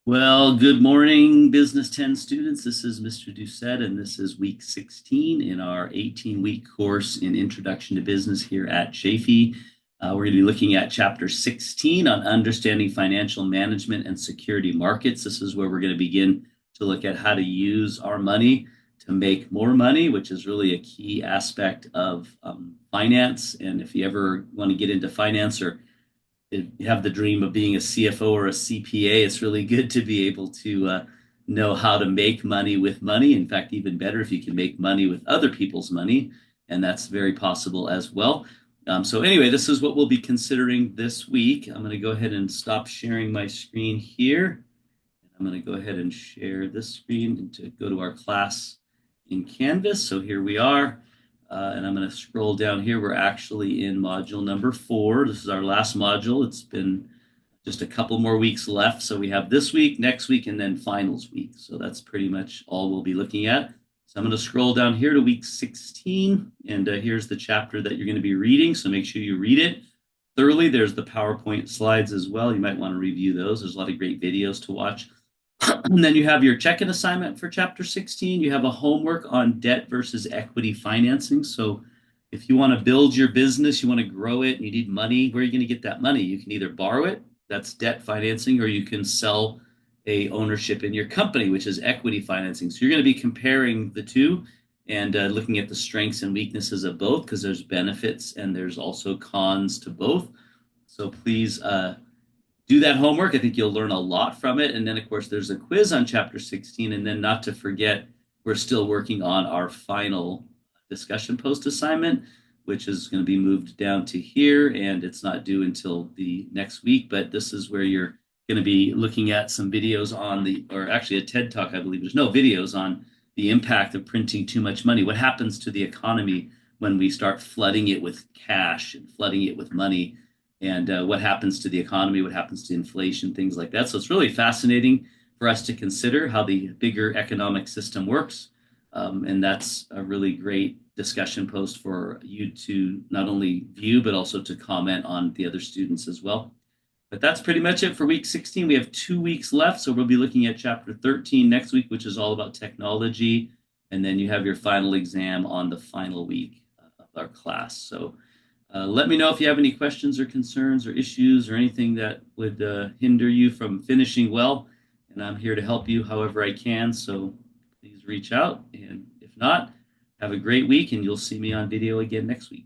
Well, good morning, Business 10 students. This is Mr.D, and this is week 16 in our 18-week course in Introduction to Business here at Chafee. We're going to be looking at chapter 16 on understanding financial management and security markets. This is where we're going to begin to look at how to use our money to make more money, which is really a key aspect of finance. And if you ever want to get into finance or you have the dream of being a CFO or a CPA, it's really good to be able to know how to make money with money. In fact, even better if you can make money with other people's money, and that's very possible as well. So anyway, this is what we'll be considering this week. I'm going to go ahead and stop sharing my screen here. I'm going to go ahead and share this screen to go to our class in Canvas. So here we are. And I'm going to scroll down here. We're actually in module number 4. This is our last module. It's been just a couple more weeks left. So we have this week, next week, and then finals week. So that's pretty much all we'll be looking at. So I'm going to scroll down here to week 16. And here's the chapter that you're going to be reading. So make sure you read it thoroughly. There's the PowerPoint slides as well. You might want to review those. There's a lot of great videos to watch. And then you have your check-in assignment for chapter 16. You have a homework on debt versus equity financing. So if you want to build your business, you want to grow it, and you need money, where are you going to get that money? You can either borrow it, that's debt financing, or you can sell a ownership in your company, which is equity financing. So you're going to be comparing the two and looking at the strengths and weaknesses of both, because there's benefits and there's also cons to both. So please do that homework. I think you'll learn a lot from it. And then, of course, there's a quiz on chapter 16. And then, not to forget, we're still working on our final discussion post assignment, which is going to be moved down to here. And it's not due until the next week. But this is where you're going to be looking at some videos on or actually a TED Talk, I believe. There's no videos on the impact of printing too much money. What happens to the economy when we start flooding it with cash and flooding it with money? And what happens to the economy, what happens to inflation, things like that. So it's really fascinating for us to consider how the bigger economic system works. And that's a really great discussion post for you to not only view, but also to comment on the other students as well. But that's pretty much it for week 16. We have 2 weeks left. So we'll be looking at chapter 13 next week, which is all about technology. And then you have your final exam on the final week of our class. So let me know if you have any questions or concerns or issues or anything that would hinder you from finishing well. And I'm here to help you however I can. So please reach out. And if not, have a great week, and you'll see me on video again next week.